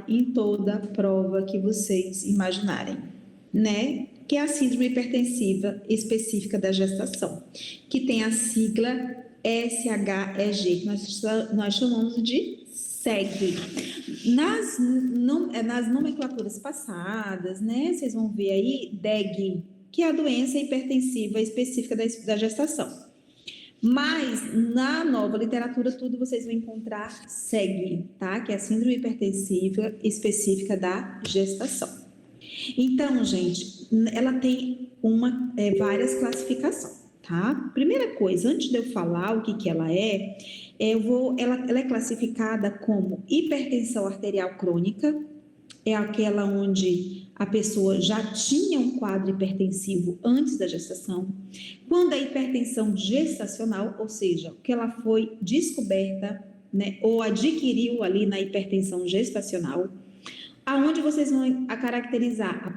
em toda prova que vocês imaginarem, né? Que é a síndrome hipertensiva específica da gestação, que tem a sigla SHEG, que nós chamamos de SEG. Nas nomenclaturas passadas, né, vocês vão ver aí DEG, que é a doença hipertensiva específica da gestação. Mas na nova literatura, tudo vocês vão encontrar SEG, tá? Que é a síndrome hipertensiva específica da gestação. Então, gente, ela tem várias classificações, tá? Primeira coisa, antes de eu falar o que ela é, ela é classificada como hipertensão arterial crônica, é aquela onde a pessoa já tinha um quadro hipertensivo antes da gestação. Quando a hipertensão gestacional, ou seja, que ela foi descoberta, né, ou adquiriu ali na hipertensão gestacional, aonde vocês vão caracterizar a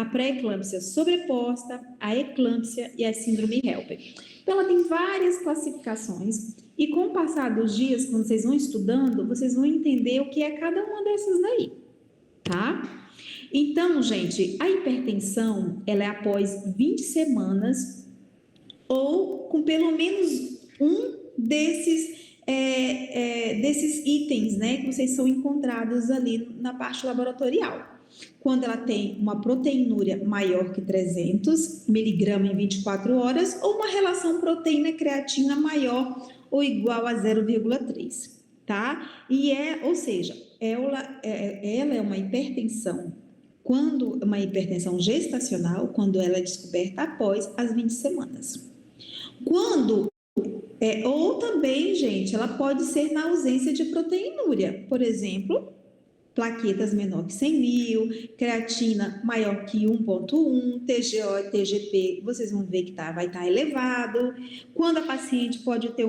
pré-eclâmpsia sobreposta, a eclâmpsia e a síndrome HELPER. Então, ela tem várias classificações e com o passar dos dias, quando vocês vão estudando, vocês vão entender o que é cada uma dessas daí, tá? Então, gente, a hipertensão, ela é após 20 semanas ou com pelo menos um desses itens, né, que vocês são encontrados ali na parte laboratorial. Quando ela tem uma proteinúria maior que 300 miligramas em 24 horas ou uma relação proteína-creatina maior ou igual a 0,3, tá? Ou seja, ela é uma hipertensão, uma hipertensão gestacional, quando ela é descoberta após as 20 semanas. Ou também, gente, ela pode ser na ausência de proteinúria, por exemplo, plaquetas menor que 100 mil, creatina maior que 1,1, TGO e TGP, vocês vão ver que vai estar elevado. Quando a paciente pode ter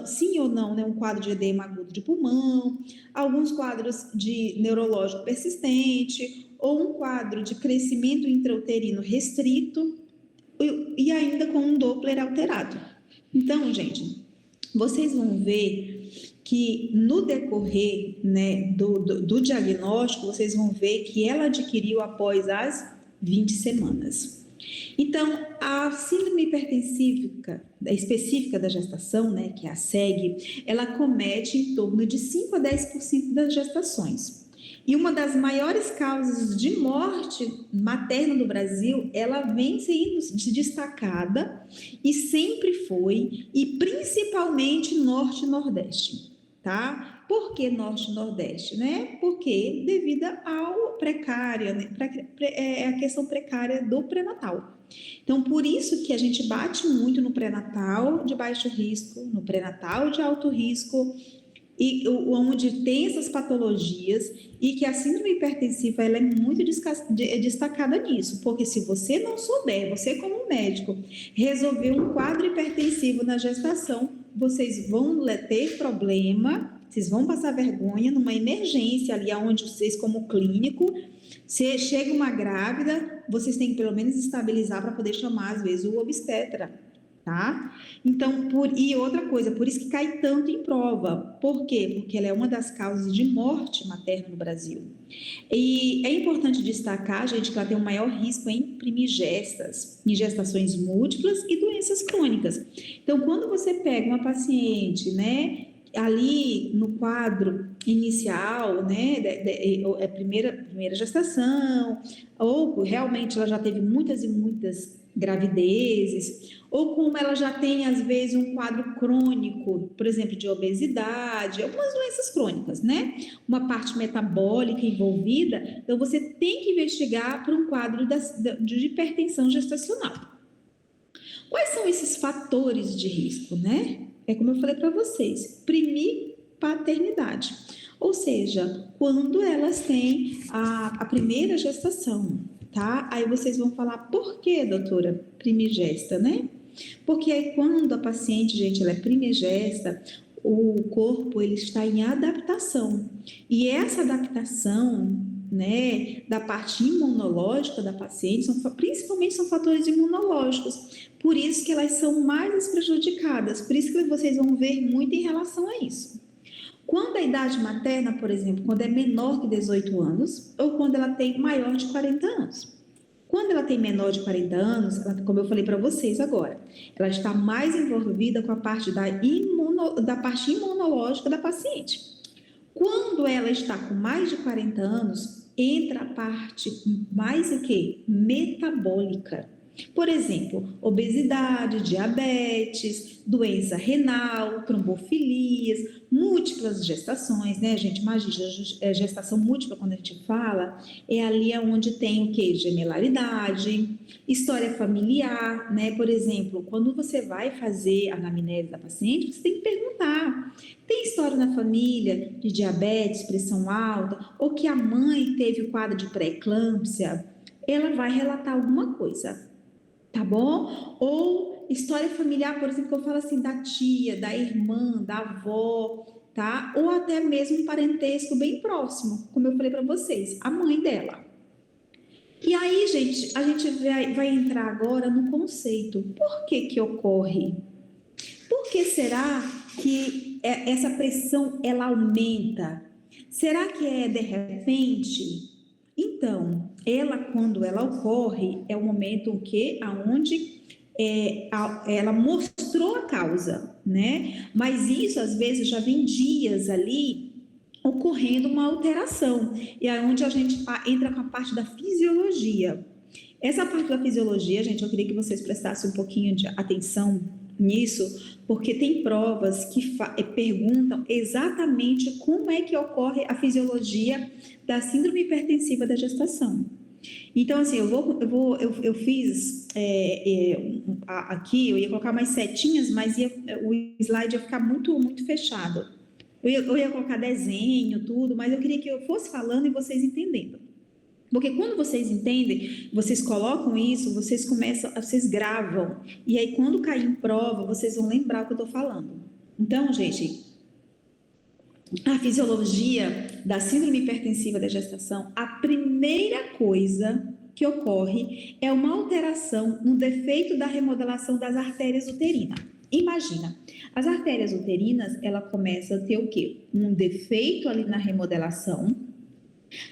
sim ou não, né, um quadro de edema agudo de pulmão, alguns quadros de neurológico persistente, ou um quadro de crescimento intrauterino restrito, e ainda com um Doppler alterado. Então, gente, vocês vão ver que no decorrer, né, do diagnóstico, vocês vão ver que ela adquiriu após as 20 semanas. Então, a síndrome hipertensiva específica da gestação, né, que é a SEG, ela comete em torno de 5 a 10% das gestações. E uma das maiores causas de morte materna do Brasil, ela vem sendo destacada e sempre foi, e principalmente Norte e Nordeste, tá? Por que Norte e Nordeste, né? Porque devido ao precária, né? A questão precária do pré-natal. Então, por isso que a gente bate muito no pré-natal de baixo risco, no pré-natal de alto risco, e onde tem essas patologias, e que a síndrome hipertensiva ela é muito destacada nisso, porque se você não souber, você como médico, resolver um quadro hipertensivo na gestação, vocês vão ter problema, vocês vão passar vergonha numa emergência ali, onde vocês como clínico, se chega uma grávida, vocês têm que pelo menos estabilizar para poder chamar às vezes o obstetra, tá? Então, e outra coisa, por isso que cai tanto em prova. Por quê? Porque ela é uma das causas de morte materna no Brasil. E é importante destacar, gente, que ela tem um maior risco em primigestas, em gestações múltiplas e doenças crônicas. Então, quando você pega uma paciente, né, ali no quadro inicial, né, primeira gestação, ou realmente ela já teve muitas e muitas gravidezes, ou como ela já tem, às vezes, um quadro crônico, por exemplo, de obesidade, algumas doenças crônicas, né? Uma parte metabólica envolvida, então você tem que investigar para um quadro de hipertensão gestacional. Quais são esses fatores de risco, né? É como eu falei para vocês, primipaternidade, ou seja, quando elas têm a primeira gestação, tá? Aí vocês vão falar, por que, doutora, primigesta, né? Porque aí quando a paciente, gente, ela é primigesta, o corpo ele está em adaptação. E essa adaptação, né, da parte imunológica da paciente, principalmente são fatores imunológicos. Por isso que elas são mais prejudicadas. Por isso que vocês vão ver muito em relação a isso. Quando a idade materna, por exemplo, quando é menor que 18 anos ou quando ela tem maior de 40 anos. Quando ela tem menor de 40 anos, como eu falei para vocês agora, ela está mais envolvida com a parte da parte imunológica da paciente. Quando ela está com mais de 40 anos, entra a parte mais o quê? Metabólica. Por exemplo, obesidade, diabetes, doença renal, trombofilias, múltiplas gestações, né, gente? Imagina, gestação múltipla, quando a gente fala, é ali onde tem o quê? Gemelaridade, história familiar, né? Por exemplo, quando você vai fazer a anamnese da paciente, você tem que perguntar: tem história na família de diabetes, pressão alta, ou que a mãe teve o quadro de pré-eclâmpsia? Ela vai relatar alguma coisa, tá bom? Ou história familiar, por exemplo, que eu falo assim, da tia, da irmã, da avó, tá? Ou até mesmo um parentesco bem próximo, como eu falei para vocês, a mãe dela. E aí, gente, a gente vai entrar agora no conceito. Por que que ocorre? Por que será que essa pressão ela aumenta? Será que é de repente? Então, ela quando ela ocorre é o momento que aonde ela mostrou a causa, né? Mas isso às vezes já vem dias ali ocorrendo uma alteração e é onde a gente entra com a parte da fisiologia. Essa parte da fisiologia, gente, eu queria que vocês prestassem um pouquinho de atenção nisso, porque tem provas que perguntam exatamente como é que ocorre a fisiologia da síndrome hipertensiva da gestação. Então, assim, eu fiz aqui, eu ia colocar mais setinhas, mas o slide ia ficar muito, muito fechado. Eu ia colocar desenho, tudo, mas eu queria que eu fosse falando e vocês entendendo. Porque quando vocês entendem, vocês colocam isso, vocês gravam. E aí, quando cair em prova, vocês vão lembrar o que eu estou falando. Então, gente, a fisiologia da síndrome hipertensiva da gestação, a primeira coisa que ocorre é uma alteração no defeito da remodelação das artérias uterinas. Imagina, as artérias uterinas, ela começa a ter o quê? Um defeito ali na remodelação,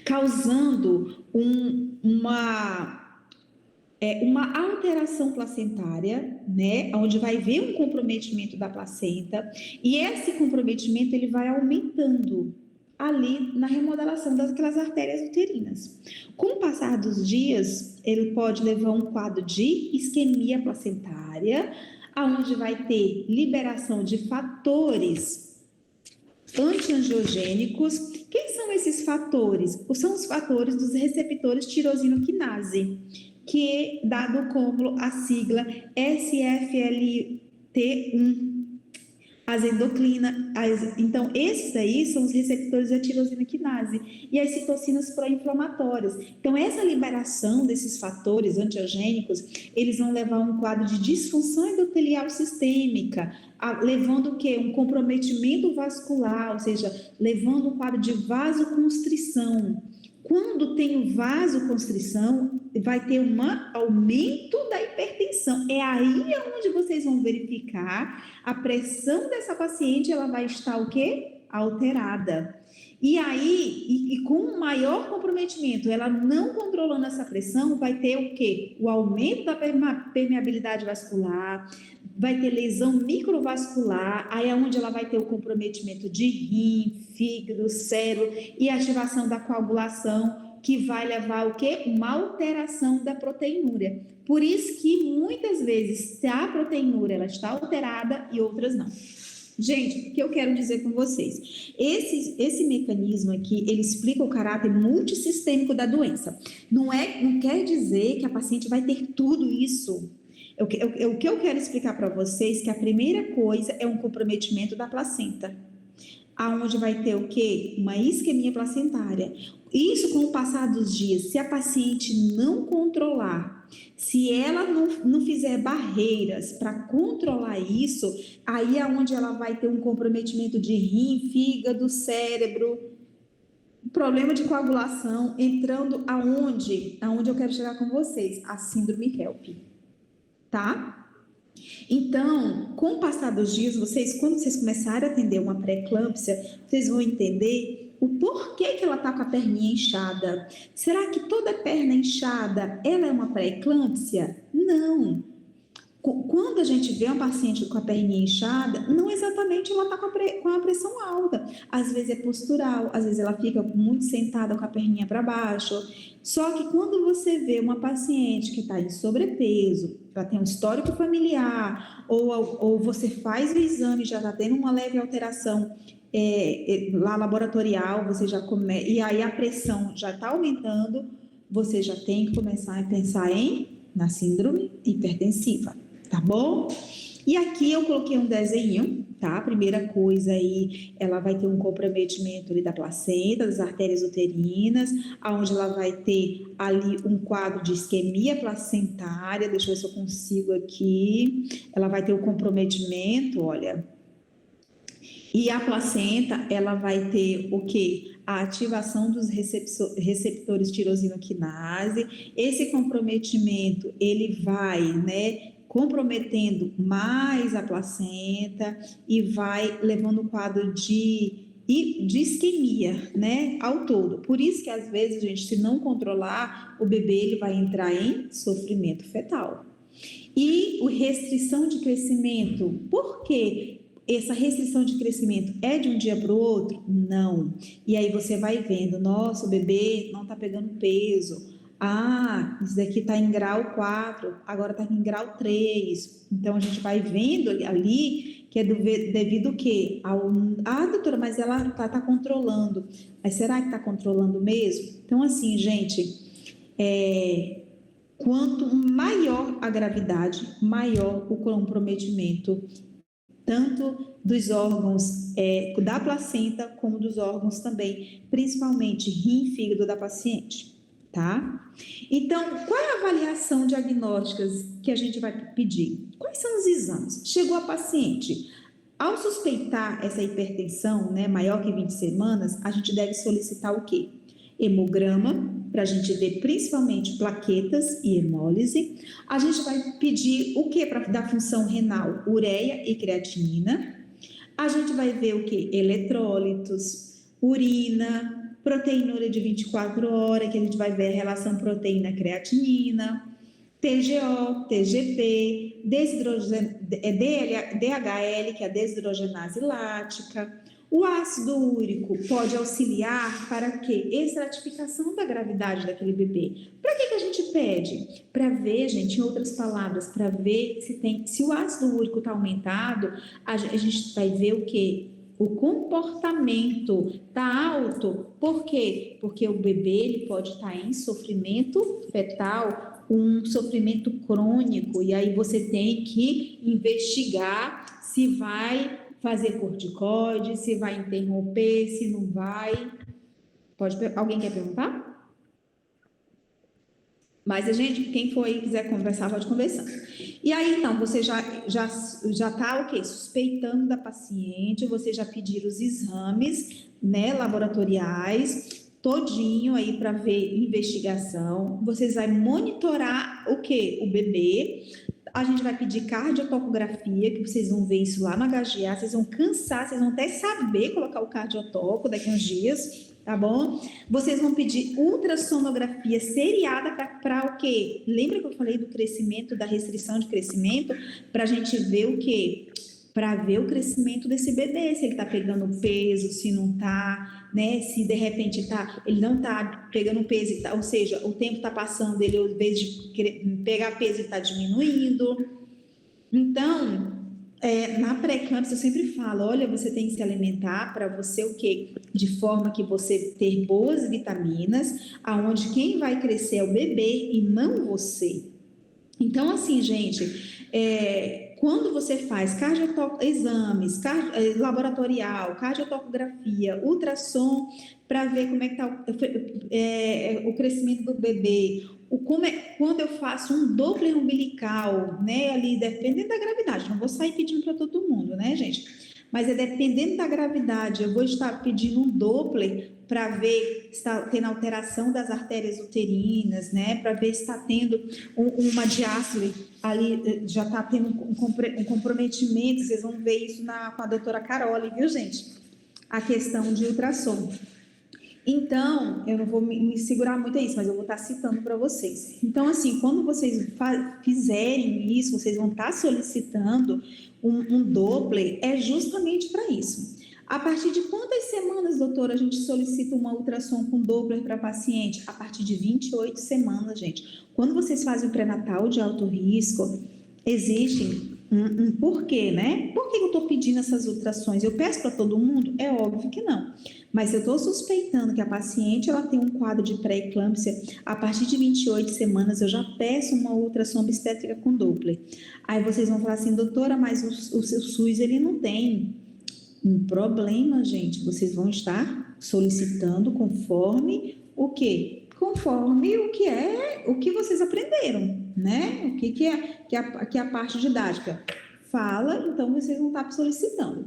causando uma alteração placentária, né, onde vai haver um comprometimento da placenta, e esse comprometimento ele vai aumentando ali na remodelação daquelas artérias uterinas. Com o passar dos dias, ele pode levar a um quadro de isquemia placentária, aonde vai ter liberação de fatores antiangiogênicos. Quem são esses fatores? São os fatores dos receptores tirosina-quinase, que dado como a sigla SFLT1, então esses aí são os receptores da tirosina-quinase e as citocinas pró-inflamatórias. Então essa liberação desses fatores antiangiogênicos, eles vão levar a um quadro de disfunção endotelial sistêmica, levando o quê? Um comprometimento vascular, ou seja, levando um quadro de vasoconstrição. Quando tem vasoconstrição, vai ter um aumento da hipertensão. É aí onde vocês vão verificar a pressão dessa paciente, ela vai estar o quê? Alterada. E aí, com um maior comprometimento, ela não controlando essa pressão, vai ter o quê? O aumento da permeabilidade vascular, vai ter lesão microvascular, aí é onde ela vai ter o comprometimento de rim, fígado, cérebro e ativação da coagulação, que vai levar o quê? Uma alteração da proteinúria. Por isso que muitas vezes a proteinúria ela está alterada e outras não. Gente, o que eu quero dizer com vocês? Esse mecanismo aqui, ele explica o caráter multissistêmico da doença. Não quer dizer que a paciente vai ter tudo isso. O que eu quero explicar para vocês é que a primeira coisa é um comprometimento da placenta, aonde vai ter o quê? Uma isquemia placentária. Isso, com o passar dos dias, se a paciente não controlar, se ela não fizer barreiras para controlar isso, aí é onde ela vai ter um comprometimento de rim, fígado, cérebro, problema de coagulação, entrando aonde eu quero chegar com vocês, a síndrome HELP, tá? Então, com o passar dos dias, quando vocês começarem a atender uma pré-eclâmpsia, vocês vão entender o porquê que ela está com a perninha inchada. Será que toda perna inchada, ela é uma pré-eclâmpsia? Não. Quando a gente vê uma paciente com a perninha inchada, não exatamente ela está com a pressão alta. Às vezes é postural, às vezes ela fica muito sentada com a perninha para baixo. Só que quando você vê uma paciente que está em sobrepeso, ela tem um histórico familiar, ou você faz o exame e já está tendo uma leve alteração lá laboratorial, você já e aí a pressão já está aumentando, você já tem que começar a pensar na síndrome hipertensiva. Tá bom? E aqui eu coloquei um desenho, tá? A primeira coisa aí, ela vai ter um comprometimento ali da placenta, das artérias uterinas, onde ela vai ter ali um quadro de isquemia placentária, deixa eu ver se eu consigo aqui, ela vai ter o comprometimento, olha, e a placenta, ela vai ter o quê? A ativação dos receptores tirosina-quinase. Esse comprometimento, ele vai, né, comprometendo mais a placenta e vai levando o quadro de isquemia, né, ao todo. Por isso que, às vezes, gente, se não controlar, o bebê ele vai entrar em sofrimento fetal. E restrição de crescimento, por quê? Essa restrição de crescimento é de um dia para o outro? Não. E aí você vai vendo, nossa, o bebê não está pegando peso. Ah, isso daqui está em grau 4, agora está em grau 3. Então, a gente vai vendo ali que é devido o quê? Doutora, mas ela está controlando. Mas será que está controlando mesmo? Então, assim, gente, quanto maior a gravidade, maior o comprometimento tanto dos órgãos da placenta, como dos órgãos também, principalmente rim e fígado da paciente, tá? Então, qual é a avaliação diagnóstica que a gente vai pedir? Quais são os exames? Chegou a paciente, ao suspeitar essa hipertensão, né, maior que 20 semanas, a gente deve solicitar o quê? Hemograma, para a gente ver principalmente plaquetas e hemólise. A gente vai pedir o que para dar função renal? Ureia e creatinina. A gente vai ver o que? Eletrólitos, urina, proteinúria de 24 horas, que a gente vai ver a relação proteína-creatinina, TGO, TGP, DHL, que é a desidrogenase lática. O ácido úrico pode auxiliar para que estratificação da gravidade daquele bebê. Para que a gente pede? Para ver, gente, em outras palavras, para ver se o ácido úrico está aumentado, a gente vai ver o quê? O comportamento está alto. Por quê? Porque o bebê ele pode estar em sofrimento fetal, um sofrimento crônico, e aí você tem que investigar se vai fazer corticoide, se vai interromper, se não vai. Alguém quer perguntar? Mas a gente, quem for aí quiser conversar, pode conversar. E aí, então, você já está o quê? Suspeitando da paciente, você já pediu os exames, né, laboratoriais, todinho aí para ver investigação. Vocês vão monitorar o quê? O bebê. A gente vai pedir cardiotocografia, que vocês vão ver isso lá no HGA, vocês vão cansar, vocês vão até saber colocar o cardiotoco daqui a uns dias, tá bom? Vocês vão pedir ultrassonografia seriada para o quê? Lembra que eu falei do crescimento, da restrição de crescimento? Para a gente ver o quê? Para ver o crescimento desse bebê, se ele está pegando peso, se não está, né? Se de repente ele não está pegando peso, ou seja, o tempo está passando, ele, ao invés de pegar peso, ele está diminuindo. Então, na pré-eclâmpsia, eu sempre falo, olha, você tem que se alimentar para você o quê? De forma que você ter boas vitaminas, aonde quem vai crescer é o bebê e não você. Então, assim, gente, quando você faz exames laboratorial, cardiotocografia, ultrassom, para ver como é que está o crescimento do bebê, quando eu faço um Doppler umbilical, né, ali, dependendo da gravidade, não vou sair pedindo para todo mundo, né, gente? mas é dependendo da gravidade. Eu vou estar pedindo um Doppler para ver se está tendo alteração das artérias uterinas, né? Para ver se está tendo uma diástole ali, já está tendo um comprometimento. Vocês vão ver isso com a doutora Carole, viu, gente? A questão de ultrassom. Então, eu não vou me segurar muito a isso, mas eu vou estar citando para vocês. Então, assim, quando vocês fizerem isso, vocês vão estar solicitando um Doppler, é justamente para isso. A partir de quantas semanas, doutora, a gente solicita uma ultrassom com Doppler para paciente? A partir de 28 semanas, gente. Quando vocês fazem o pré-natal de alto risco, existe um porquê, né? Por que eu estou pedindo essas ultrassons? Eu peço para todo mundo? É óbvio que não. Mas se eu estou suspeitando que a paciente ela tem um quadro de pré-eclâmpsia, a partir de 28 semanas eu já peço uma ultrassom obstétrica com Doppler. Aí vocês vão falar assim, doutora, mas o seu SUS ele não tem um problema, gente. Vocês vão estar solicitando conforme o quê? Conforme o que vocês aprenderam, né? O que é a parte didática fala, então vocês vão estar solicitando.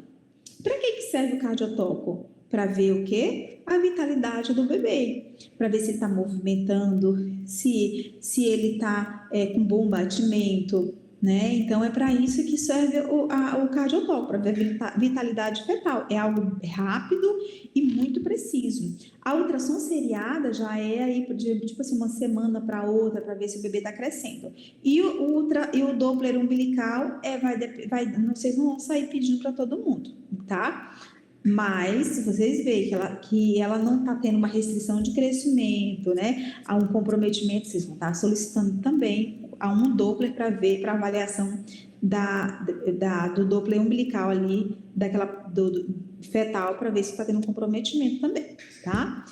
Para que serve o cardiotoco? Para ver o quê? A vitalidade do bebê, para ver se ele está movimentando, se ele está com bom batimento, né? Então é para isso que serve o cardiotoco, para ver a vitalidade fetal. É algo rápido e muito preciso. A ultrassom seriada já é aí de tipo assim, uma semana para outra, para ver se o bebê está crescendo. E o Doppler umbilical vocês não vão sair pedindo para todo mundo, tá? Mas, se vocês veem que ela não está tendo uma restrição de crescimento, né? Há um comprometimento, vocês vão estar solicitando também a um Doppler para ver, para avaliação do Doppler umbilical ali, do fetal, para ver se está tendo um comprometimento também, tá?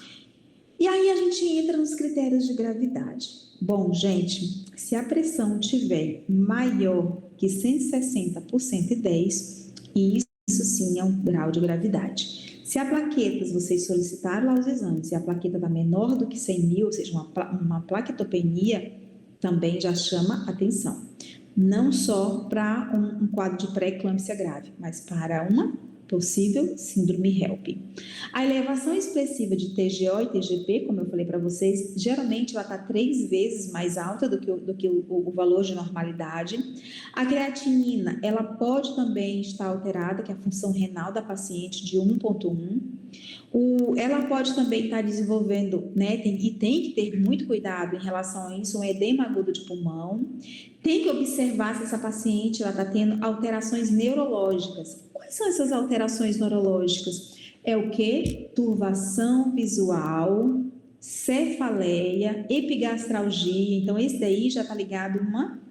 E aí a gente entra nos critérios de gravidade. Bom, gente, se a pressão tiver maior que 160 por 110, isso sim é um grau de gravidade. Se a plaquetas, vocês solicitaram lá os exames, se a plaqueta está menor do que 100 mil, ou seja, uma plaquetopenia, também já chama atenção. Não só para um quadro de pré-eclâmpsia grave, mas para uma possível síndrome HELP. A elevação expressiva de TGO e TGP, como eu falei para vocês, geralmente ela está 3 vezes mais alta do que o valor de normalidade. A creatinina, ela pode também estar alterada, que é a função renal da paciente de 1,1. Ela pode também estar desenvolvendo, né, tem que ter muito cuidado em relação a isso, um edema agudo de pulmão. Tem que observar se essa paciente está tendo alterações neurológicas. Quais são essas alterações neurológicas? É o quê? Turvação visual, cefaleia, epigastralgia. Então, esse daí já está ligado a uma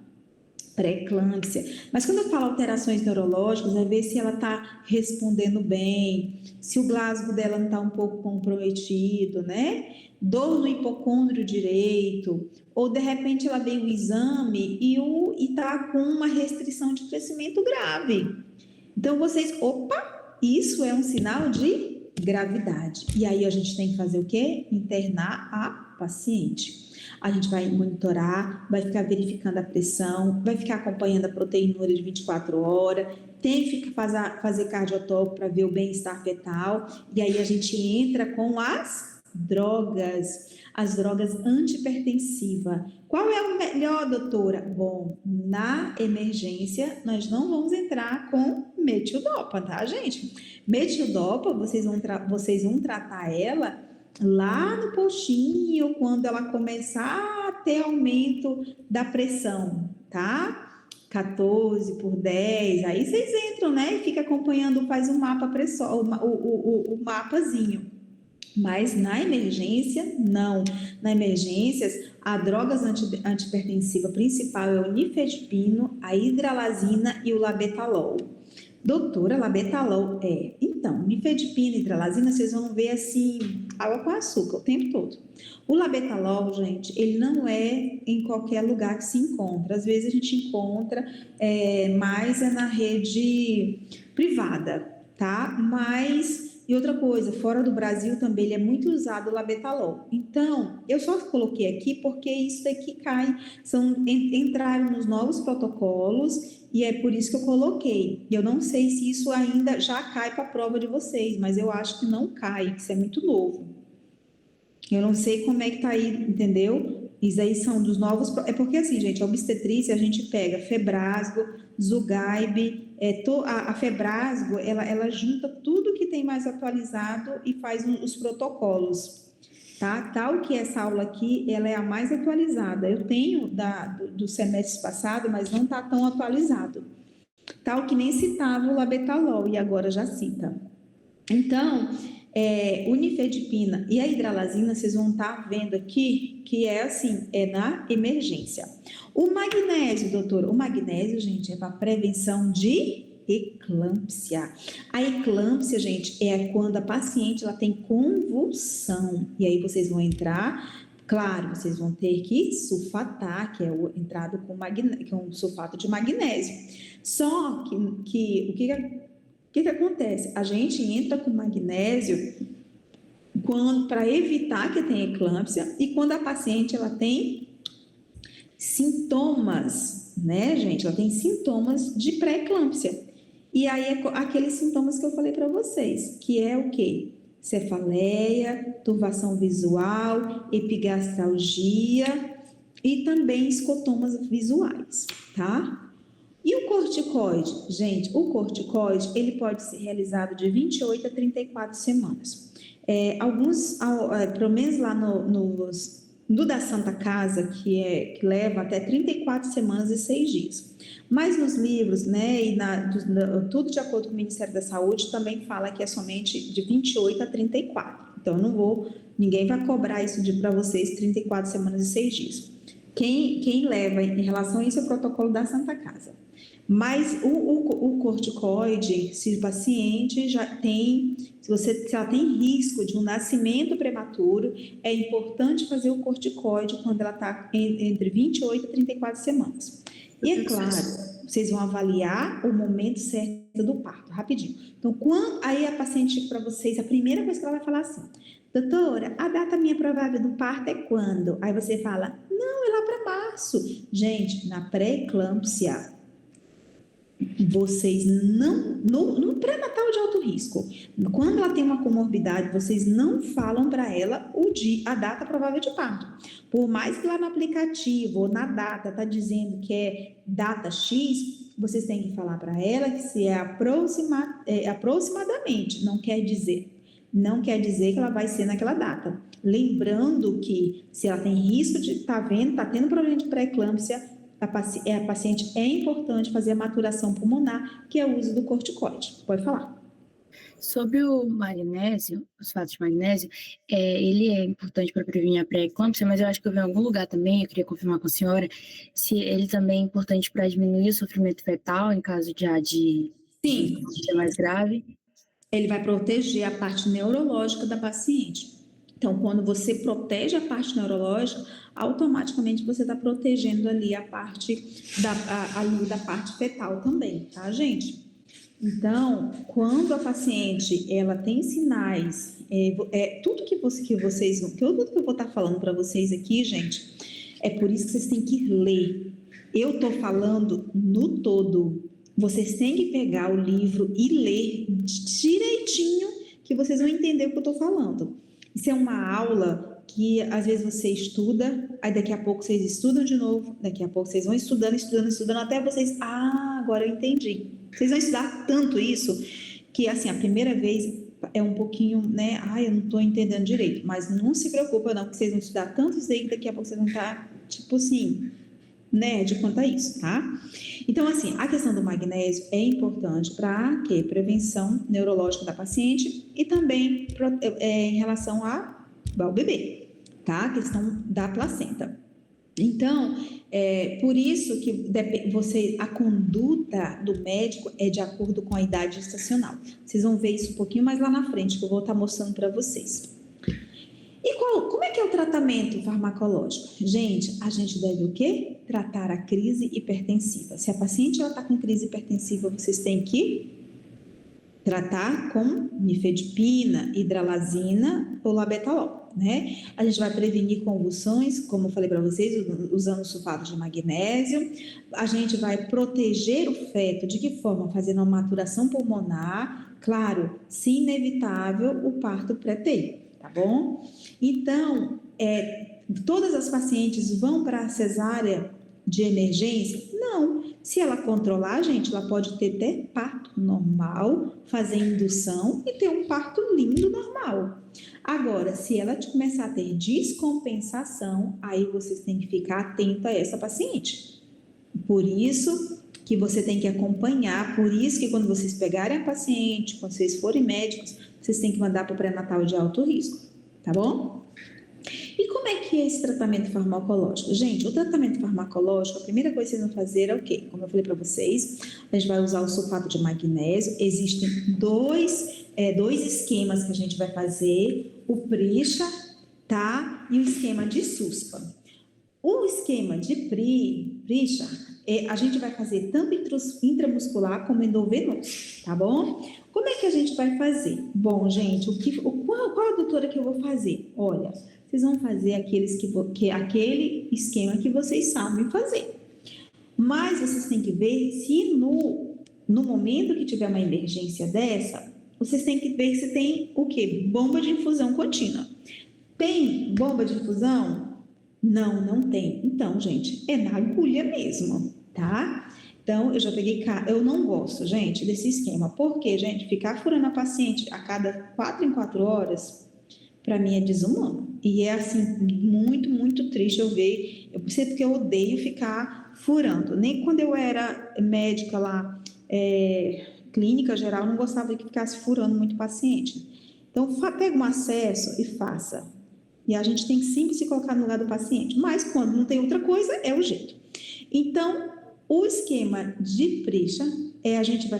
pré-eclâmpsia. Mas quando eu falo alterações neurológicas, é ver se ela está respondendo bem, se o Glasgow dela não está um pouco comprometido, né? Dor no hipocôndrio direito, ou de repente ela veio o exame e está com uma restrição de crescimento grave. Então vocês, isso é um sinal de gravidade. E aí a gente tem que fazer o quê? Internar a paciente. A gente vai monitorar, vai ficar verificando a pressão, vai ficar acompanhando a proteinúria de 24 horas, tem que fazer cardiotoco para ver o bem-estar fetal, e aí a gente entra com as drogas antipertensivas. Qual é o melhor, doutora? Bom, na emergência, nós não vamos entrar com metildopa, tá, gente? Metildopa, vocês vão tratar ela lá no postinho, quando ela começar a ter aumento da pressão, tá? 14 por 10, aí vocês entram, né? E fica acompanhando, faz um mapa pressão, o mapazinho. Mas na emergência, não. Na emergência, a drogas antipertensiva principal é o nifedipino, a hidralazina e o labetalol. Doutora, labetalol então, nifedipina e hidralazina, vocês vão ver assim, água com açúcar o tempo todo. O labetalol, gente, ele não é em qualquer lugar que se encontra. Às vezes a gente encontra mais na rede privada, tá? Mas E outra coisa, fora do Brasil também ele é muito usado o labetalol. Então, eu só coloquei aqui porque isso daqui cai, entraram nos novos protocolos e é por isso que eu coloquei. Eu não sei se isso ainda já cai para a prova de vocês, mas eu acho que não cai, que isso é muito novo. Eu não sei como é que tá aí, entendeu? Isso aí são dos novos. É porque assim, gente, a obstetrícia a gente pega Febrasgo, Zugaib, a Febrasgo, ela junta tudo que tem mais atualizado e faz os protocolos, tá? Tal que essa aula aqui, ela é a mais atualizada. Eu tenho do semestre passado, mas não tá tão atualizado. Tal que nem citava o labetalol e agora já cita. Então, unifedipina e a hidralazina, vocês vão estar vendo aqui que é assim, é na emergência. O magnésio, doutor, o magnésio, gente, é para prevenção de eclâmpsia. A eclâmpsia, gente, é quando a paciente ela tem convulsão. E aí vocês vão entrar, claro, vocês vão ter que sulfatar, que é o entrado com sulfato de magnésio. Só que o que acontece? A gente entra com magnésio para evitar que tenha eclâmpsia e quando a paciente ela tem sintomas, né, gente? Ela tem sintomas de pré-eclâmpsia. E aí é aqueles sintomas que eu falei para vocês, que é o quê? Cefaleia, turvação visual, epigastralgia e também escotomas visuais, tá? E o corticoide? Gente, o corticoide, ele pode ser realizado de 28 a 34 semanas. Pelo menos lá no da Santa Casa, que leva até 34 semanas e 6 dias. Mas nos livros, né, e tudo de acordo com o Ministério da Saúde, também fala que é somente de 28 a 34. Então, ninguém vai cobrar isso para vocês 34 semanas e 6 dias. Quem leva em relação a isso é o protocolo da Santa Casa. Mas o corticoide, se o paciente se ela tem risco de um nascimento prematuro, é importante fazer o corticoide quando ela está entre 28 e 34 semanas. E é claro, vocês vão avaliar o momento certo do parto, rapidinho. Então, aí a paciente chega para vocês, a primeira coisa que ela vai falar assim, doutora, a data minha provável do parto é quando? Aí você fala, não, é lá para março. Gente, na pré-eclâmpsia, vocês no pré-natal de alto risco, quando ela tem uma comorbidade, vocês não falam para ela a data provável de parto. Por mais que lá no aplicativo ou na data está dizendo que é data X, vocês têm que falar para ela que se é aproximadamente, não quer dizer que ela vai ser naquela data. Lembrando que se ela tem risco de está tendo problema de pré-eclâmpsia, a paciente é importante fazer a maturação pulmonar, que é o uso do corticoide. Pode falar. Sobre o magnésio, os fatos de magnésio, ele é importante para prevenir a pré-eclâmpsia, mas eu acho que eu vi em algum lugar também, eu queria confirmar com a senhora, se ele também é importante para diminuir o sofrimento fetal em caso de mais grave. Ele vai proteger a parte neurológica da paciente. Então, quando você protege a parte neurológica, automaticamente você está protegendo ali a parte da parte fetal também, tá, gente? Então, quando a paciente ela tem sinais, tudo que eu vou estar falando para vocês aqui, gente, é por isso que vocês têm que ler. Eu estou falando no todo. Vocês têm que pegar o livro e ler direitinho, que vocês vão entender o que eu estou falando. Isso é uma aula que às vezes você estuda, aí daqui a pouco vocês estudam de novo, daqui a pouco vocês vão estudando, até vocês, agora eu entendi. Vocês vão estudar tanto isso, que assim, a primeira vez é um pouquinho, né, eu não estou entendendo direito, mas não se preocupa não, que vocês vão estudar tanto isso aí, que daqui a pouco vocês vão estar, tipo assim, nerd quanto a isso, tá? Então, assim, a questão do magnésio é importante para quê? Prevenção neurológica da paciente e também em relação ao bebê, tá? A questão da placenta. Então, por isso que a conduta do médico é de acordo com a idade gestacional. Vocês vão ver isso um pouquinho mais lá na frente, que eu vou estar mostrando para vocês. E como é que é o tratamento farmacológico? Gente, a gente deve o quê? Tratar a crise hipertensiva. Se a paciente está com crise hipertensiva, vocês têm que tratar com nifedipina, hidralazina ou labetalol, né? A gente vai prevenir convulsões, como eu falei para vocês, usando sulfato de magnésio. A gente vai proteger o feto, de que forma? Fazendo uma maturação pulmonar, claro, se inevitável, o parto pré-termo, tá bom? Então, todas as pacientes vão para a cesárea de emergência? Não. Se ela controlar, gente, ela pode ter até parto normal, fazer indução e ter um parto lindo normal. Agora, se ela começar a ter descompensação, aí vocês têm que ficar atento a essa paciente. Por isso que você tem que acompanhar, por isso que quando vocês pegarem a paciente, quando vocês forem médicos, vocês têm que mandar para o pré-natal de alto risco, tá bom? E como é que é esse tratamento farmacológico? Gente, o tratamento farmacológico, a primeira coisa que vocês vão fazer é o quê? Como eu falei para vocês, a gente vai usar o sulfato de magnésio. Existem dois esquemas que a gente vai fazer, o Prisha, tá? E o esquema de SUSPA. O esquema de Prisha, a gente vai fazer tanto intramuscular como endovenoso, tá bom? Como é que a gente vai fazer? Bom, gente, qual a doutora que eu vou fazer? Olha, vocês vão fazer aquele esquema que vocês sabem fazer. Mas vocês têm que ver se no momento que tiver uma emergência dessa, vocês têm que ver se tem o quê? Bomba de infusão contínua. Tem bomba de infusão? Não, não tem. Então, gente, é na agulha mesmo, tá? Então, eu já peguei, eu não gosto, gente, desse esquema. Porque, gente, ficar furando a paciente a cada 4 em 4 horas, para mim é desumano. E é, assim, muito, muito triste eu ver. Eu sei porque eu odeio ficar furando. Nem quando eu era médica lá, clínica geral, eu não gostava de que ficasse furando muito paciente. Então, pega um acesso e faça. E a gente tem que sempre se colocar no lugar do paciente. Mas quando não tem outra coisa, é o jeito. Então, o esquema de Prisha a gente vai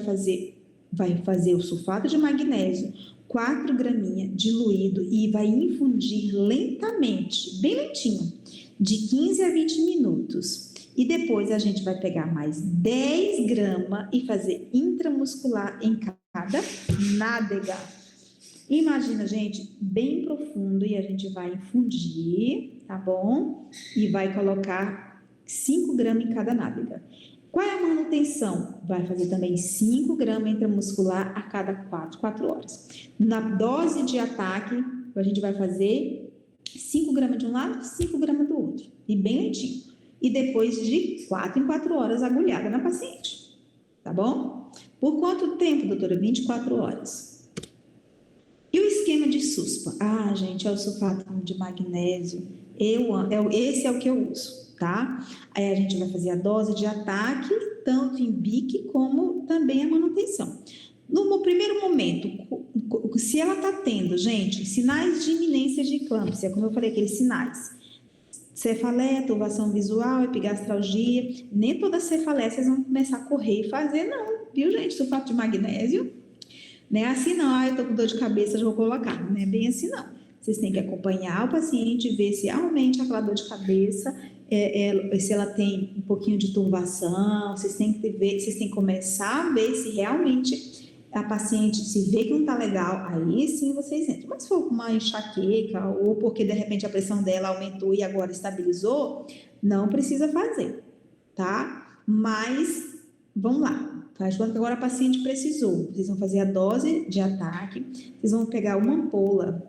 fazer o sulfato de magnésio, 4 graminhas diluído e vai infundir lentamente, bem lentinho, de 15 a 20 minutos. E depois a gente vai pegar mais 10 gramas e fazer intramuscular em cada nádega. Imagina, gente, bem profundo e a gente vai infundir, tá bom? E vai colocar 5 gramas em cada nádega. Qual é a manutenção? Vai fazer também 5 gramas intramuscular a cada 4 horas. Na dose de ataque, a gente vai fazer 5 gramas de um lado, 5 gramas do outro. E bem lentinho. E depois de 4 em 4 horas, agulhada na paciente. Tá bom? Por quanto tempo, doutora? 24 horas. E o esquema de SUSPA? Ah, gente, é o sulfato de magnésio. Esse é o que eu uso, tá? Aí a gente vai fazer a dose de ataque, tanto em BIC como também a manutenção. No primeiro momento, se ela está tendo, gente, sinais de iminência de eclâmpsia, como eu falei, aqueles sinais, cefaleia, turbação visual, epigastralgia, nem toda cefaleia vocês vão começar a correr e fazer, não, viu, gente? Sulfato de magnésio. Não é assim, não. Eu estou com dor de cabeça, já vou colocar. Não é bem assim, não. Vocês têm que acompanhar o paciente, ver se realmente aquela dor de cabeça, se ela tem um pouquinho de turbação. Vocês têm que começar a ver se realmente a paciente se vê que não está legal. Aí sim vocês entram. Mas se for uma enxaqueca ou porque de repente a pressão dela aumentou e agora estabilizou, não precisa fazer, tá? Mas vamos lá. Faz quanto que agora a paciente precisou. Vocês vão fazer a dose de ataque, vocês vão pegar uma ampola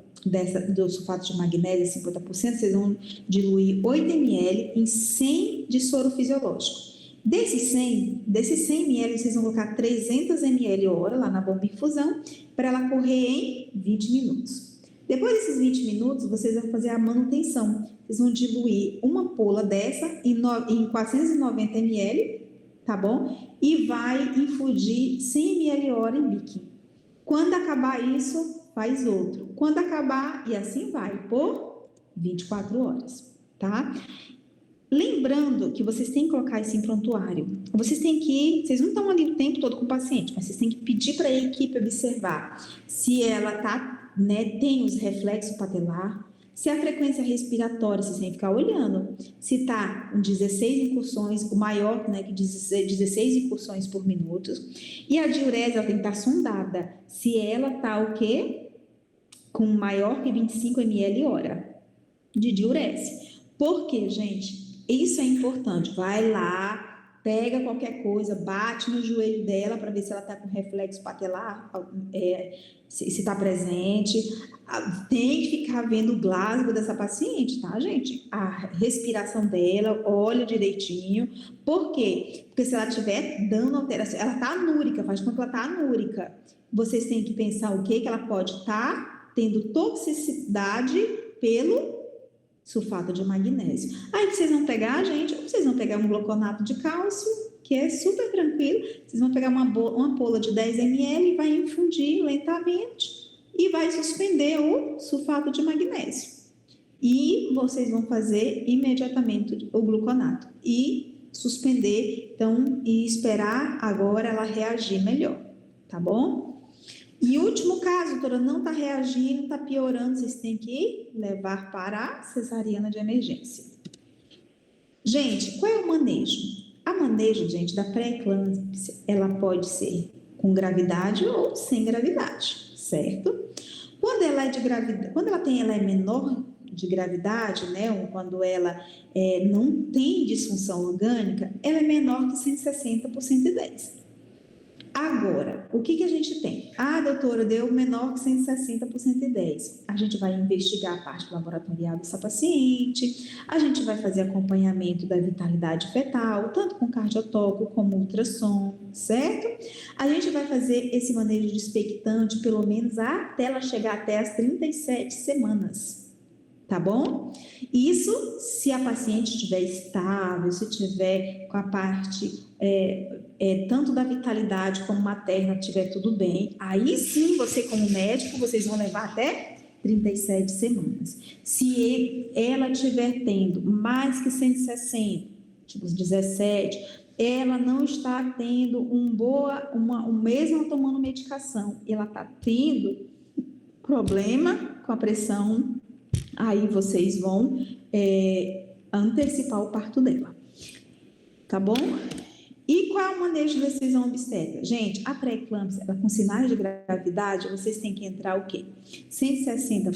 do sulfato de magnésio, 50%, vocês vão diluir 8 ml em 100 de soro fisiológico. Desses 100 ml, vocês vão colocar 300 ml hora lá na bomba infusão, para ela correr em 20 minutos. Depois desses 20 minutos, vocês vão fazer a manutenção. Vocês vão diluir uma ampola dessa em 490 ml, tá bom? E vai infundir 100 ml hora em BIC. Quando acabar isso, faz outro. Quando acabar, e assim vai, por 24 horas, tá? Lembrando que vocês têm que colocar isso em prontuário. Vocês não estão ali o tempo todo com o paciente, mas vocês têm que pedir para a equipe observar se ela tem os reflexos patelar, Se a frequência respiratória, vocês têm que ficar olhando. Se está com 16 incursões, o maior, né, que 16 incursões por minuto. E a diurese, ela tem que estar sondada. Se ela está o quê? Com maior que 25 ml hora de diurese. Por quê, gente? Isso é importante. Vai lá, pega qualquer coisa, bate no joelho dela para ver se ela está com reflexo patelar, se está presente. Tem que ficar vendo o Glasgow dessa paciente, tá, gente? A respiração dela, olha direitinho. Por quê? Porque se ela estiver dando alteração, ela está anúrica, faz com que ela está anúrica. Vocês têm que pensar o quê? Que ela pode estar tendo toxicidade pelo sulfato de magnésio. Aí vocês vão pegar, gente, vocês vão pegar um gluconato de cálcio, que é super tranquilo, vocês vão pegar uma ampola de 10 ml e vai infundir lentamente e vai suspender o sulfato de magnésio. E vocês vão fazer imediatamente o gluconato e suspender, então, e esperar agora ela reagir melhor, tá bom? E último caso, doutora, não está reagindo, está piorando, vocês têm que levar para a cesariana de emergência. Gente, qual é o manejo? A manejo, gente, da pré-eclâmpsia, ela pode ser com gravidade ou sem gravidade, certo? Quando ela é de gravidade, quando ela é menor de gravidade, né, ou quando ela não tem disfunção orgânica, ela é menor que 160 por 110. Agora, o que a gente tem? Ah, doutora, deu menor que 160 por 110. A gente vai investigar a parte laboratorial dessa paciente, a gente vai fazer acompanhamento da vitalidade fetal, tanto com cardiotoco como ultrassom, certo? A gente vai fazer esse manejo de expectante pelo menos até ela chegar até as 37 semanas. Tá bom? Isso se a paciente estiver estável, se tiver com a parte tanto da vitalidade como materna estiver tudo bem, aí sim você como médico, vocês vão levar até 37 semanas. Se ela estiver tendo mais que 160, tipo 17, ela não está tendo mesmo tomando medicação, ela está tendo problema com a pressão, aí vocês vão antecipar o parto dela, tá bom? E qual é o manejo de decisão obstétrica? Gente, a pré-eclâmpsia, com sinais de gravidade, vocês têm que entrar o quê? 160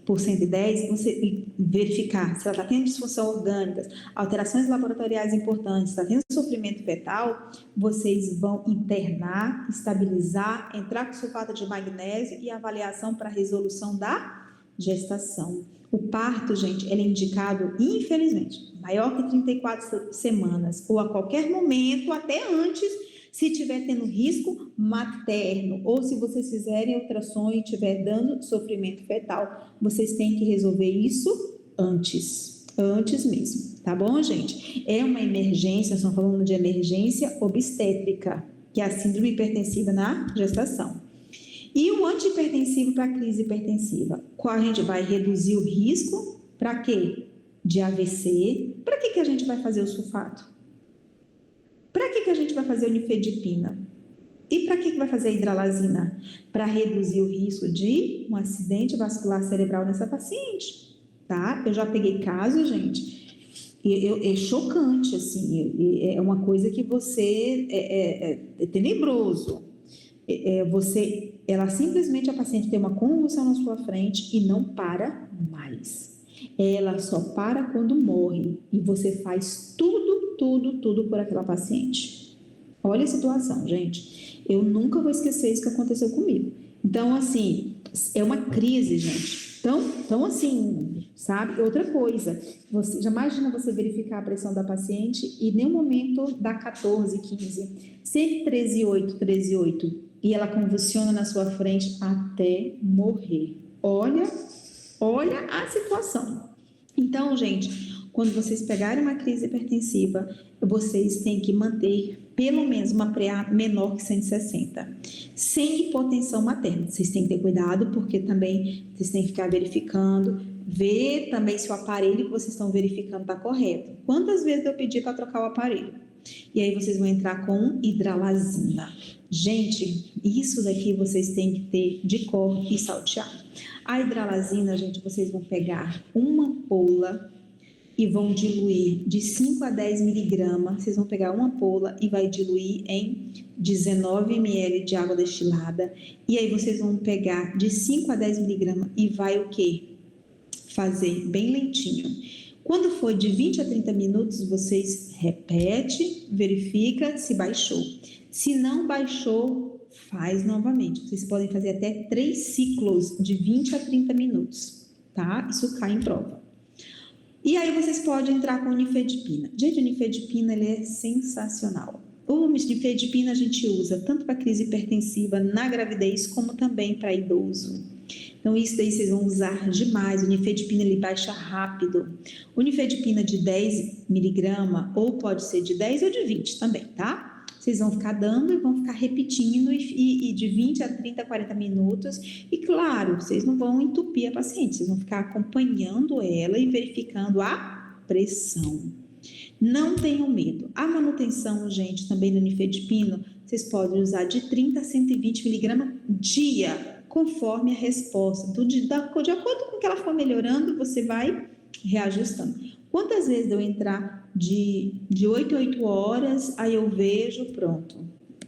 por 110, você verificar se ela está tendo disfunção orgânica, alterações laboratoriais importantes, está tendo sofrimento fetal, vocês vão internar, estabilizar, entrar com sulfato de magnésio e avaliação para resolução da gestação. O parto, gente, ele é indicado, infelizmente, maior que 34 semanas, ou a qualquer momento, até antes, se estiver tendo risco materno, ou se vocês fizerem ultrassom e estiver dando sofrimento fetal, vocês têm que resolver isso antes mesmo, tá bom, gente? É uma emergência, nós estamos falando de emergência obstétrica, que é a síndrome hipertensiva na gestação. E o antihipertensivo para a crise hipertensiva? Qual a gente vai reduzir o risco? Para quê? De AVC. Para que a gente vai fazer o sulfato? Para que a gente vai fazer o nifedipina? E para que vai fazer a hidralazina? Para reduzir o risco de um acidente vascular cerebral nessa paciente, tá? Eu já peguei casos, gente, é chocante, assim, é uma coisa que você, é tenebroso. Ela simplesmente, a paciente tem uma convulsão na sua frente e não para mais. Ela só para quando morre e você faz tudo por aquela paciente. Olha a situação, gente. Eu nunca vou esquecer isso que aconteceu comigo. Então, assim, é uma crise, gente. Então assim, sabe? Outra coisa, você já imagina você verificar a pressão da paciente e em nenhum momento dá 14, 15, sempre 13,8, e ela convulsiona na sua frente até morrer. Olha a situação. Então, gente, quando vocês pegarem uma crise hipertensiva, vocês têm que manter pelo menos uma PreA menor que 160, sem hipotensão materna. Vocês têm que ter cuidado, porque também vocês têm que ficar verificando, ver também se o aparelho que vocês estão verificando está correto. Quantas vezes eu pedi para trocar o aparelho? E aí vocês vão entrar com hidralazina. Gente, isso daqui vocês têm que ter de cor e salteado. A hidralazina, gente, vocês vão pegar uma ampola e vão diluir de 5 a 10 miligramas. Vocês vão pegar uma ampola e vai diluir em 19 ml de água destilada. E aí vocês vão pegar de 5 a 10 miligramas e vai o quê? Fazer bem lentinho. Quando for de 20 a 30 minutos, vocês repete, verifica se baixou. Se não baixou, faz novamente. Vocês podem fazer até 3 ciclos de 20 a 30 minutos, tá? Isso cai em prova. E aí vocês podem entrar com o nifedipina. Gente, o nifedipina, ele é sensacional. O nifedipina a gente usa tanto para crise hipertensiva na gravidez, como também para idoso. Então, isso daí vocês vão usar demais. O nifedipina, ele baixa rápido. O nifedipina de 10 miligramas, ou pode ser de 10 ou de 20 também, tá? Vocês vão ficar dando e vão ficar repetindo e de 20 a 30, 40 minutos. E claro, vocês não vão entupir a paciente, vocês vão ficar acompanhando ela e verificando a pressão. Não tenham medo. A manutenção, gente, também do nifedipino, vocês podem usar de 30 a 120 miligramas dia, conforme a resposta. De acordo com que ela for melhorando, você vai reajustando. Quantas vezes eu entrar de 8 a 8 horas, aí eu vejo, pronto.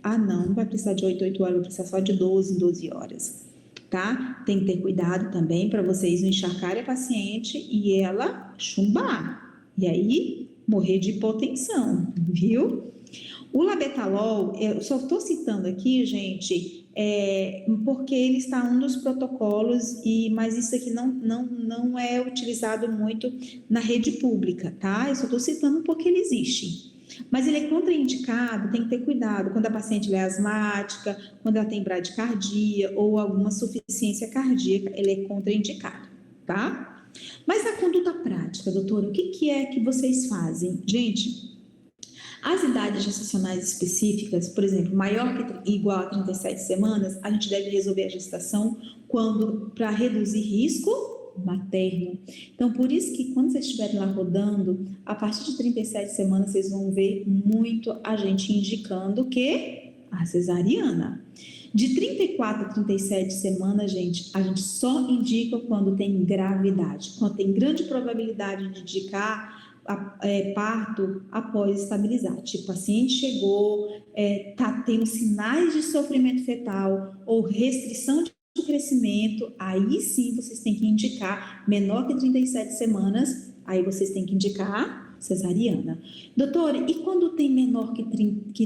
Ah, não vai precisar de 8 a 8 horas, vai precisar só de 12 em 12 horas, tá? Tem que ter cuidado também para vocês não encharcarem a paciente e ela chumbar. E aí, morrer de hipotensão, viu? O labetalol, eu só estou citando aqui, gente, porque ele está um dos protocolos, mas isso aqui não é utilizado muito na rede pública, tá? Eu só estou citando porque ele existe. Mas ele é contraindicado, tem que ter cuidado quando a paciente é asmática, quando ela tem bradicardia ou alguma insuficiência cardíaca, ele é contraindicado, tá? Mas na conduta prática, doutora, o que é que vocês fazem? Gente, as idades gestacionais específicas, por exemplo, maior que igual a 37 semanas, a gente deve resolver a gestação para reduzir risco materno. Então, por isso que quando vocês estiverem lá rodando, a partir de 37 semanas, vocês vão ver muito a gente indicando que a cesariana. De 34 a 37 semanas, gente, a gente só indica quando tem gravidade, quando tem grande probabilidade de indicar parto após estabilizar. Tipo, o paciente chegou, tendo sinais de sofrimento fetal ou restrição de crescimento, aí sim vocês têm que indicar menor que 37 semanas, aí vocês têm que indicar cesariana. Doutora, e quando tem menor que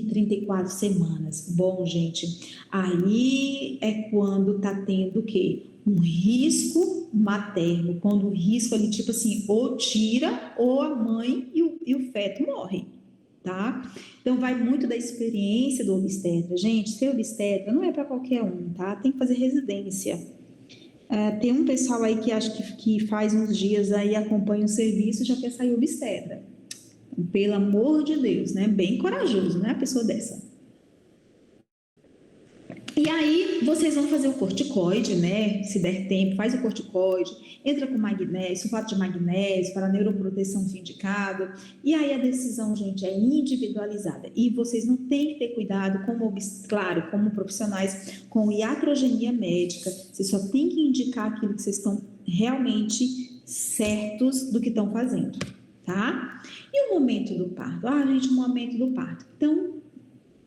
34 semanas? Bom, gente, aí é quando tá tendo o quê? Um risco materno, quando o risco ali, tipo assim, ou tira, ou a mãe e o feto morre, tá? Então, vai muito da experiência do obstetra. Gente, ser obstetra não é para qualquer um, tá? Tem que fazer residência. Tem um pessoal aí que acho que faz uns dias aí, acompanha o serviço, já quer sair obstetra. Pelo amor de Deus, né? Bem corajoso, né? A pessoa dessa. E aí, vocês vão fazer o corticoide, né? Se der tempo, faz o corticoide, entra com magnésio, sulfato de magnésio, para neuroproteção indicado. E aí, a decisão, gente, é individualizada. E vocês não têm que ter cuidado, claro, como profissionais, com iatrogenia médica. Vocês só têm que indicar aquilo que vocês estão realmente certos do que estão fazendo, tá? E o momento do parto? Gente, o momento do parto. Então,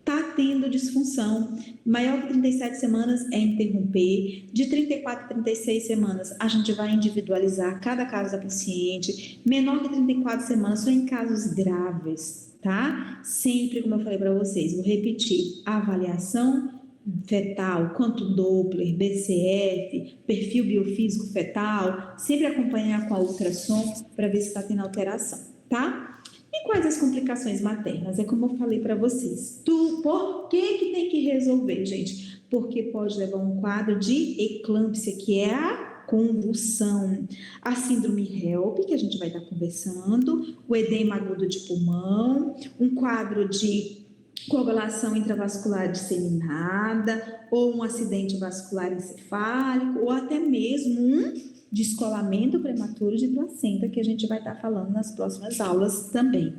está tendo disfunção, maior que 37 semanas é interromper, de 34 a 36 semanas a gente vai individualizar cada caso da paciente, menor que 34 semanas só em casos graves, tá? Sempre, como eu falei para vocês, vou repetir, avaliação fetal, quanto Doppler, BCF, perfil biofísico fetal, sempre acompanhar com a ultrassom para ver se está tendo alteração, tá? E quais as complicações maternas? É como eu falei para vocês. Por que tem que resolver, gente? Porque pode levar um quadro de eclâmpsia, que é a convulsão, a síndrome HELP, que a gente vai estar conversando, o edema agudo de pulmão, um quadro de coagulação intravascular disseminada, ou um acidente vascular encefálico, ou até mesmo um descolamento prematuro de placenta, que a gente vai estar falando nas próximas aulas também,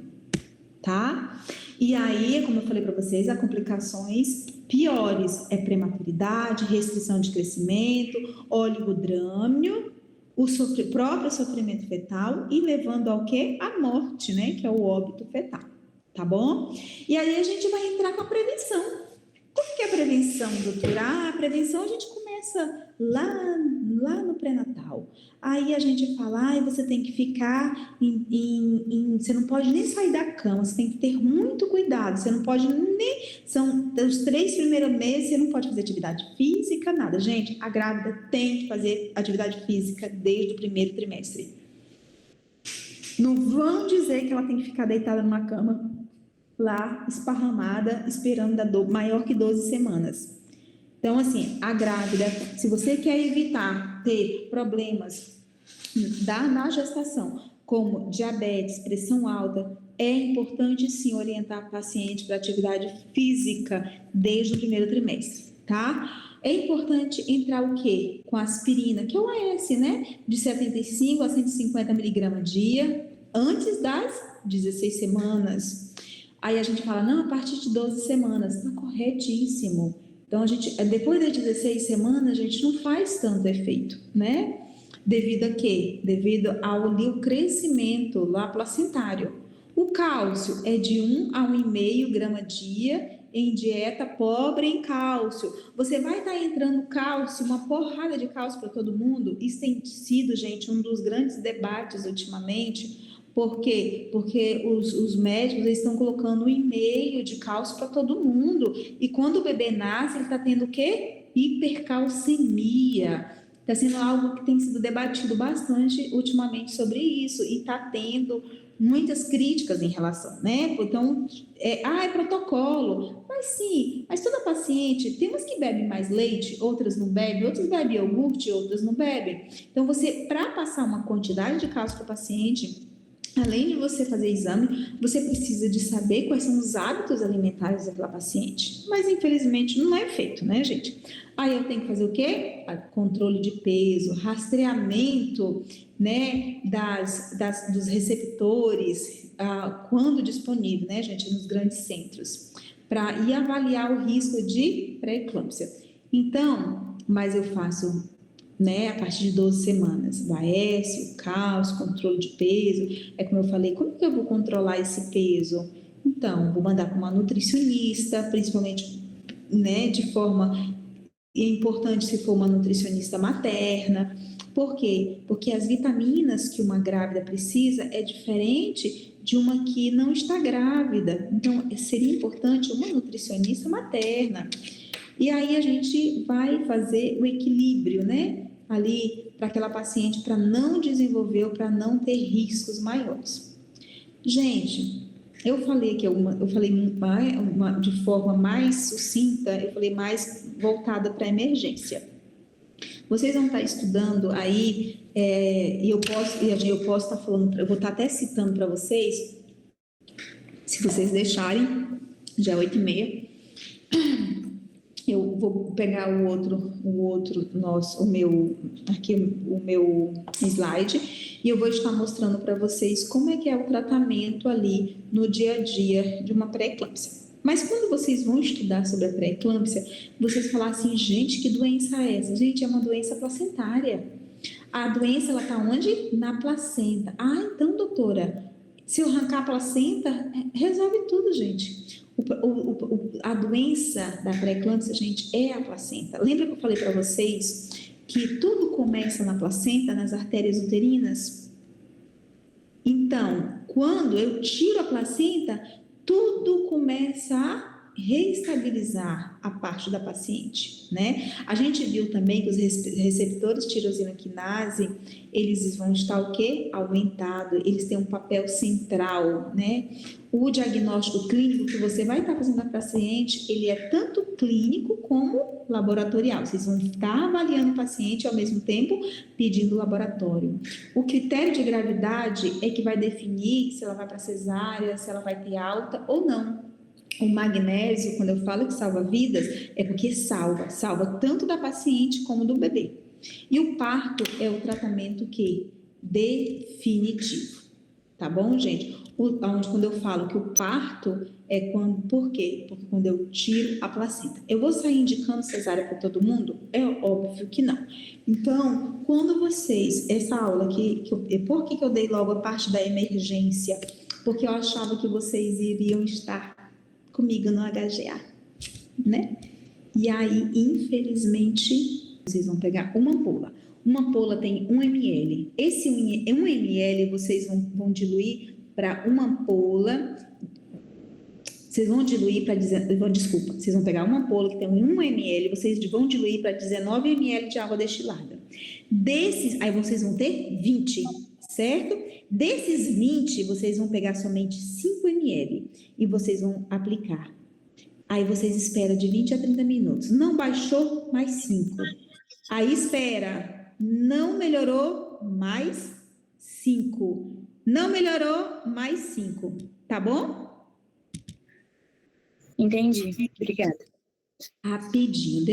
tá? E aí, como eu falei para vocês, há complicações piores, é prematuridade, restrição de crescimento, oligodrâmio, o próprio sofrimento fetal e levando ao quê? À morte, né? Que é o óbito fetal, tá bom? E aí a gente vai entrar com a prevenção. Como que é a prevenção, doutora? A prevenção a gente começa lá no pré-natal. Aí a gente fala, você tem que ficar você não pode nem sair da cama, você tem que ter muito cuidado, você não pode nem, são os 3 primeiros meses, você não pode fazer atividade física, nada. Gente, a grávida tem que fazer atividade física desde o primeiro trimestre. Não vão dizer que ela tem que ficar deitada numa cama lá, esparramada, esperando dar maior que 12 semanas. Então, assim, a grávida, se você quer evitar ter problemas na gestação, como diabetes, pressão alta, é importante sim orientar a paciente para atividade física desde o primeiro trimestre, tá? É importante entrar o quê? Com aspirina, que é o AS, né? De 75 a 150 miligramas dia, antes das 16 semanas. Aí a gente fala, não, a partir de 12 semanas. Está corretíssimo. Então, depois das 16 semanas, a gente não faz tanto efeito, né? Devido a quê? Devido ao crescimento lá placentário. O cálcio é de 1 a 1,5 grama dia em dieta pobre em cálcio. Você vai estar entrando cálcio, uma porrada de cálcio para todo mundo? Isso tem sido, gente, um dos grandes debates ultimamente. Por quê? Porque os médicos estão colocando 1,5 de cálcio para todo mundo. E quando o bebê nasce, ele está tendo o quê? Hipercalcemia. Está sendo algo que tem sido debatido bastante ultimamente sobre isso. E está tendo muitas críticas em relação, né? Então, é protocolo. Mas sim, mas toda paciente, tem umas que bebem mais leite, outras não bebem, outras bebem iogurte, outras não bebem. Então, para passar uma quantidade de cálcio para o paciente, além de você fazer exame, você precisa de saber quais são os hábitos alimentares daquela paciente. Mas, infelizmente, não é feito, né, gente? Aí eu tenho que fazer o quê? Controle de peso, rastreamento, né, dos receptores, quando disponível, né, gente, nos grandes centros, para ir avaliar o risco de pré-eclâmpsia. Então, mas eu faço, né, a partir de 12 semanas, o AS, o cálcio, controle de peso. É como eu falei, como que eu vou controlar esse peso? Então, vou mandar para uma nutricionista, principalmente, né, de forma importante se for uma nutricionista materna. Por quê? Porque as vitaminas que uma grávida precisa é diferente de uma que não está grávida. Então, seria importante uma nutricionista materna. E aí a gente vai fazer o equilíbrio, né? Ali para aquela paciente, para não desenvolver ou para não ter riscos maiores. Gente, eu falei aqui de forma mais sucinta, eu falei mais voltada para a emergência. Vocês vão estar estudando aí, e eu posso estar falando, eu vou estar até citando para vocês, se vocês deixarem, já é 8h30. Eu vou pegar o meu slide e eu vou estar mostrando para vocês como é que é o tratamento ali no dia a dia de uma pré-eclâmpsia. Mas quando vocês vão estudar sobre a pré-eclâmpsia, vocês falam assim, gente, que doença é essa? Gente, é uma doença placentária. A doença, ela está onde? Na placenta. Então, doutora, se eu arrancar a placenta, resolve tudo, gente. A doença da pré-eclâmpsia, gente, é a placenta. Lembra que eu falei para vocês que tudo começa na placenta, nas artérias uterinas? Então, quando eu tiro a placenta, tudo começa a reestabilizar a parte da paciente, né? A gente viu também que os receptores tirosina quinase, eles vão estar o quê? Aumentados, eles têm um papel central, né? O diagnóstico clínico que você vai estar fazendo na paciente, ele é tanto clínico como laboratorial. Vocês vão estar avaliando o paciente ao mesmo tempo pedindo laboratório. O critério de gravidade é que vai definir se ela vai para cesárea, se ela vai ter alta ou não. O magnésio, quando eu falo que salva vidas, é porque salva tanto da paciente como do bebê. E o parto é o tratamento que definitivo, tá bom, gente? onde quando eu falo que o parto é quando, por quê? Porque quando eu tiro a placenta. Eu vou sair indicando cesárea para todo mundo? É óbvio que não. Então, quando vocês, essa aula aqui, por que eu dei logo a parte da emergência? Porque eu achava que vocês iriam estar comigo no HGA, né? E aí, infelizmente, vocês vão pegar uma ampola. Uma ampola tem 1 ml. Esse 1 ml vocês vão diluir para uma ampola. Vocês vão diluir para... Desculpa, vocês vão pegar uma ampola que tem 1 ml, vocês vão diluir para 19 ml de água destilada. Desses, aí vocês vão ter 20, certo? Desses 20, vocês vão pegar somente 5 ml e vocês vão aplicar. Aí vocês esperam de 20 a 30 minutos. Não baixou, mais 5. Aí espera. Não melhorou, mais 5. Não melhorou, mais 5. Tá bom? Entendi. Obrigada. Rapidinho.